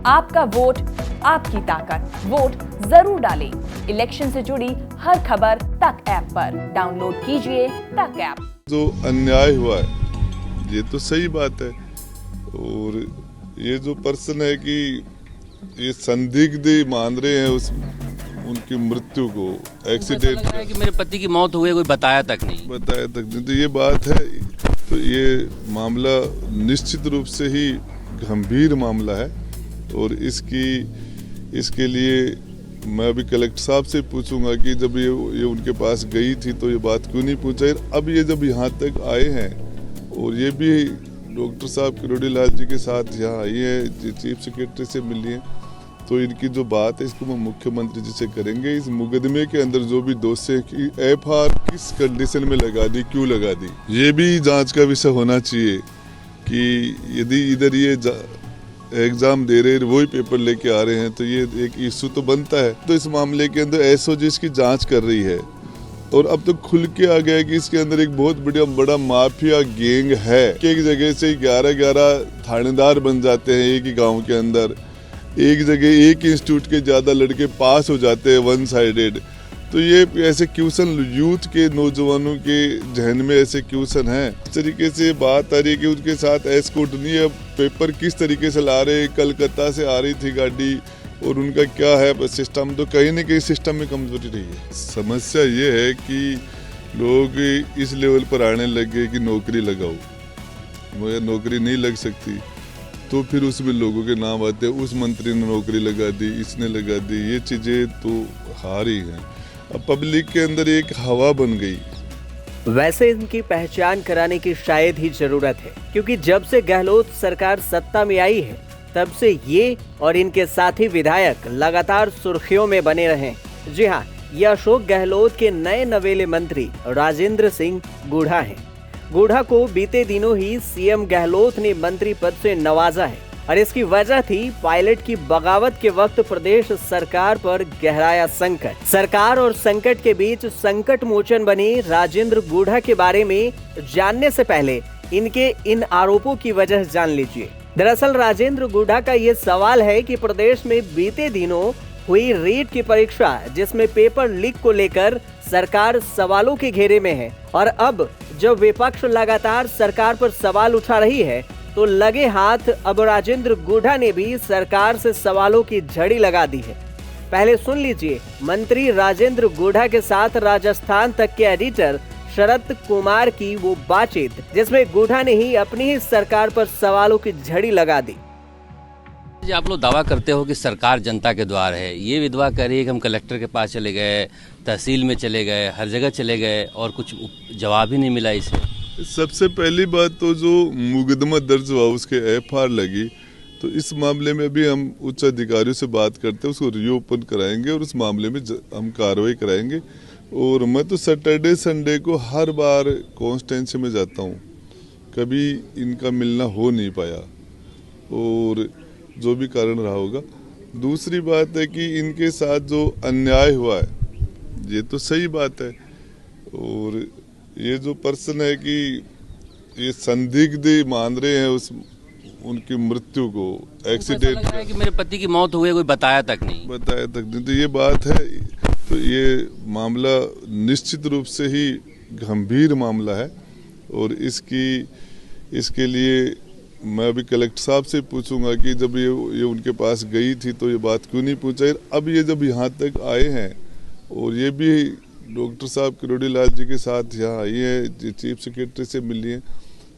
आपका वोट आपकी ताकत, वोट जरूर डालें। इलेक्शन से जुड़ी हर खबर तक ऐप पर डाउनलोड कीजिए तक ऐप। जो अन्याय हुआ है ये तो सही बात है, और ये जो पर्सन है कि ये संदिग्ध मान रहे हैं उनकी मृत्यु को एक्सीडेंट है कि मेरे पति की मौत हुई, कोई बताया तक नहीं तो ये बात है। तो ये मामला निश्चित रूप से ही गंभीर मामला है, और इसके लिए मैं अभी कलेक्टर साहब से पूछूंगा कि जब ये उनके पास गई थी तो ये बात क्यों नहीं पूछा। अब ये जब यहाँ तक आए हैं और ये भी डॉक्टर साहब किरोड़ी लाल जी के साथ यहाँ आई है, चीफ सेक्रेटरी से मिली है, तो इनकी जो बात है इसको मैं मुख्यमंत्री जी से करेंगे। इस मुकदमे के अंदर जो भी दोषी है कि एफआईआर किस कंडीशन में लगा दी, क्यों लगा दी, ये भी जांच का विषय होना चाहिए। कि यदि इधर ये एग्जाम दे रहे वही पेपर लेके आ रहे हैं तो ये एक इशू तो बनता है। तो इस मामले के अंदर एसओजी इसकी जांच कर रही है, और अब तो खुल के आ गया है कि इसके अंदर एक बहुत बड़ा माफिया गैंग है। एक जगह से 11 थानेदार बन जाते हैं एक ही गांव के अंदर, एक जगह एक इंस्टीट्यूट के ज्यादा लड़के पास हो जाते हैं वन साइडेड। तो ये ऐसे क्वेश्चन यूथ के नौजवानों के जहन में ऐसे क्वेश्चन है। इस तरीके से बात आ रही है कि उनके साथ एस्कॉर्ट नहीं है, पेपर किस तरीके से ला रहे, कलकत्ता से आ रही थी गाड़ी, और उनका क्या है सिस्टम, तो कहीं न कहीं सिस्टम में कमजोरी रही है। समस्या ये है कि लोग इस लेवल पर आने लगे कि नौकरी लगाओ, मगर नौकरी नहीं लग सकती, तो फिर उसमें लोगों के नाम आते हैं, उस मंत्री ने नौकरी लगा दी, इसने लगा दी। ये चीजें तो हार ही हैं। अब पब्लिक के अंदर एक हवा बन गई। वैसे इनकी पहचान कराने की शायद ही जरूरत है, क्योंकि जब से गहलोत सरकार सत्ता में आई है तब से ये और इनके साथी विधायक लगातार सुर्खियों में बने रहे। जी हाँ, ये अशोक गहलोत के नए नवेले मंत्री राजेंद्र सिंह गूढ़ा हैं। गूढ़ा को बीते दिनों ही सीएम गहलोत ने मंत्री पद से नवाजा है, और इसकी वजह थी पायलट की बगावत के वक्त प्रदेश सरकार पर गहराया संकट। सरकार और संकट के बीच संकट मोचन बने राजेंद्र गूढ़ा के बारे में जानने से पहले इनके इन आरोपों की वजह जान लीजिए। दरअसल राजेंद्र गूढ़ा का ये सवाल है कि प्रदेश में बीते दिनों हुई रीट की परीक्षा, जिसमें पेपर लीक को लेकर सरकार सवालों के घेरे में है, और अब जब विपक्ष लगातार सरकार पर सवाल उठा रही है तो लगे हाथ अब राजेंद्र गूढ़ा ने भी सरकार से सवालों की झड़ी लगा दी है। पहले सुन लीजिए मंत्री राजेंद्र गूढ़ा के साथ राजस्थान तक के एडिटर शरद कुमार की वो बातचीत, जिसमें गूढ़ा ने ही अपनी ही सरकार पर सवालों की झड़ी लगा दी। आप लोग दावा करते हो कि सरकार जनता के द्वार है, ये विधवा कह रही है कि हम कलेक्टर के पास चले गए, तहसील में चले गए, हर जगह चले गए और कुछ जवाब ही नहीं मिला इसे। सबसे पहली बात तो जो मुकदमा दर्ज हुआ उसके एफआईआर लगी, तो इस मामले में भी हम उच्च अधिकारियों से बात करते हैं, उसको रीओपन कराएंगे और उस मामले में हम कार्रवाई कराएंगे। और मैं तो सैटरडे संडे को हर बार कॉन्स्टेंसी में जाता हूँ, कभी इनका मिलना हो नहीं पाया, और जो भी कारण रहा होगा। दूसरी बात है कि इनके साथ जो अन्याय हुआ है ये तो सही बात है, और ये जो पर्सन है कि ये संदिग्ध मान रहे हैं उनकी मृत्यु को एक्सीडेंट है कि मेरे पति की मौत हुई, कोई बताया तक नहीं तो ये बात है। तो ये मामला निश्चित रूप से ही गंभीर मामला है, और इसके लिए मैं अभी कलेक्टर साहब से पूछूंगा कि जब ये उनके पास गई थी तो ये बात क्यों नहीं पूछा। अब ये जब यहाँ तक आए हैं और ये भी डॉक्टर साहब किरोड़ी लाल जी के साथ यहाँ आई है, चीफ सेक्रेटरी से मिली है,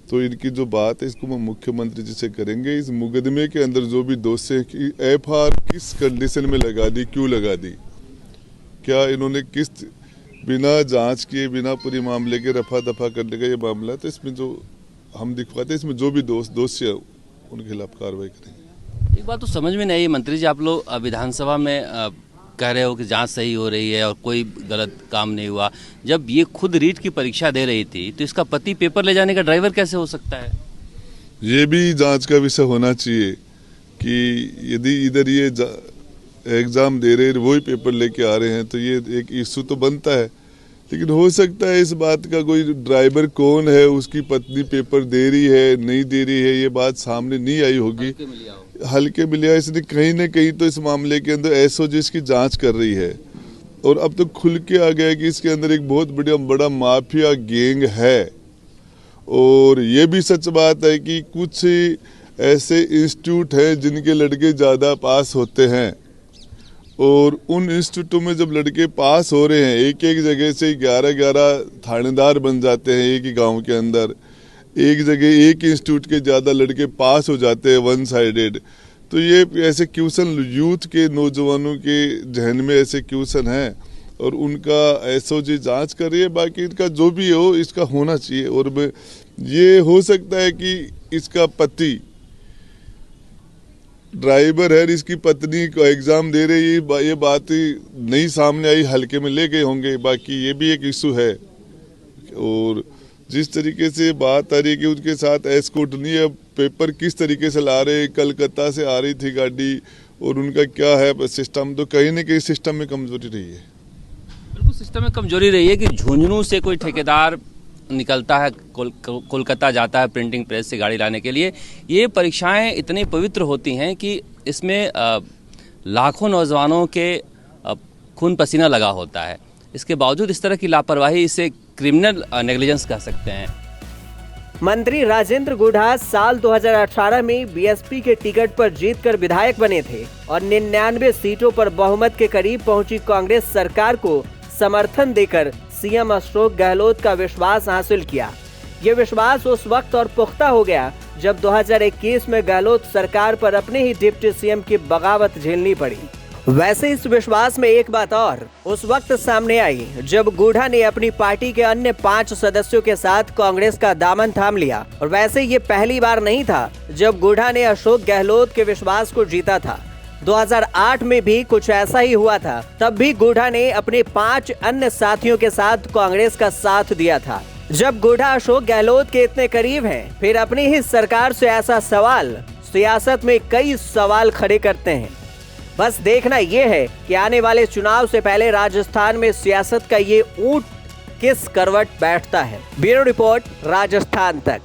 तो इनकी जो बात है इसको मैं मुख्यमंत्री जी से करेंगे। इस मुकदमे के अंदर जो भी दोषी है कि एफआईआर किस कंडीशन में लगा दी, क्यों लगा दी, क्या इन्होंने किस बिना जांच किए, बिना पूरी मामले के रफा दफा करने का ये मामला है। तो इसमें जो हम दिखवाते हैं, इसमें जो भी दोषी है उनके खिलाफ कार्रवाई करेंगे। एक बात तो समझ में नहीं आई मंत्री जी, आप लोग विधानसभा में कह रहे हो कि जांच सही हो रही है और कोई गलत काम नहीं हुआ, जब ये खुद रीट की परीक्षा दे रही थी तो इसका पति पेपर ले जाने का ड्राइवर कैसे हो सकता है? ये भी जांच का विषय होना चाहिए कि यदि इधर ये एग्जाम दे रहे वही पेपर लेके आ रहे हैं तो ये एक इशू तो बनता है। लेकिन हो सकता है इस बात का कोई ड्राइवर कौन है, उसकी पत्नी पेपर दे रही है नहीं दे रही है, ये बात सामने नहीं आई होगी, हल्के में लिया इसने कहीं ना कहीं। तो इस मामले के अंदर एसओजी इसकी जांच कर रही है और अब तो खुल के आ गया कि इसके अंदर एक बहुत बड़ा माफिया गैंग है। और ये भी सच बात है कि कुछ ऐसे इंस्टीट्यूट हैं जिनके लड़के ज़्यादा पास होते हैं और उन इंस्टीट्यूटों में जब लड़के पास हो रहे हैं, एक एक जगह से 11-11 थानेदार बन जाते हैं एक ही गांव के अंदर, एक जगह एक इंस्टीट्यूट के ज़्यादा लड़के पास हो जाते हैं वन साइडेड। तो ये ऐसे क्वेश्चन यूथ के नौजवानों के जहन में ऐसे क्वेश्चन हैं और उनका एसओजी जांच कर रही है। बाकी इनका जो भी हो इसका होना चाहिए। और ये हो सकता है कि इसका पति ड्राइवर है, इसकी पत्नी को एग्जाम दे रही है, ये बात नहीं सामने आई, हल्के में ले गए होंगे। बाकी ये भी एक इशू है। और जिस तरीके से बात आ रही है कि उनके साथ एस्कॉर्ट नहीं है, पेपर किस तरीके से ला रहे, कलकत्ता से आ रही थी गाड़ी और उनका क्या है सिस्टम, तो कहीं ना कहीं सिस्टम में कमजोरी रही है। बिल्कुल सिस्टम में कमजोरी रही है कि झुंझुनू से कोई ठेकेदार निकलता है, कोलकाता जाता है प्रिंटिंग प्रेस से गाड़ी लाने के लिए। ये परीक्षाएं इतनी पवित्र होती हैं कि इसमें लाखों नौजवानों के खून पसीना लगा होता है। इसके बावजूद इस तरह की लापरवाही, इसे क्रिमिनल नेग्लिजेंस कह सकते हैं। मंत्री राजेंद्र गुढ़ा साल 2018 में बीएसपी के टिकट पर जीतकर विधायक बने थे और 99 सीटों पर बहुमत के करीब पहुंची कांग्रेस सरकार को समर्थन देकर सीएम अशोक गहलोत का विश्वास हासिल किया। ये विश्वास उस वक्त और पुख्ता हो गया जब 2021 में गहलोत सरकार पर अपने ही डिप्टी सीएम की बगावत झेलनी पड़ी। वैसे इस विश्वास में एक बात और उस वक्त सामने आई जब गुढ़ा ने अपनी पार्टी के अन्य 5 सदस्यों के साथ कांग्रेस का दामन थाम लिया। और वैसे ये पहली बार नहीं था जब गुढ़ा ने अशोक गहलोत के विश्वास को जीता था। 2008 में भी कुछ ऐसा ही हुआ था। तब भी गुढ़ा ने अपने 5 अन्य साथियों के साथ कांग्रेस का साथ दिया था। जब गुढ़ा अशोक गहलोत के इतने करीब हैं, फिर अपनी ही सरकार से ऐसा सवाल सियासत में कई सवाल खड़े करते हैं। बस देखना यह है कि आने वाले चुनाव से पहले राजस्थान में सियासत का ये ऊंट किस करवट बैठता है। ब्यूरो रिपोर्ट, राजस्थान तक।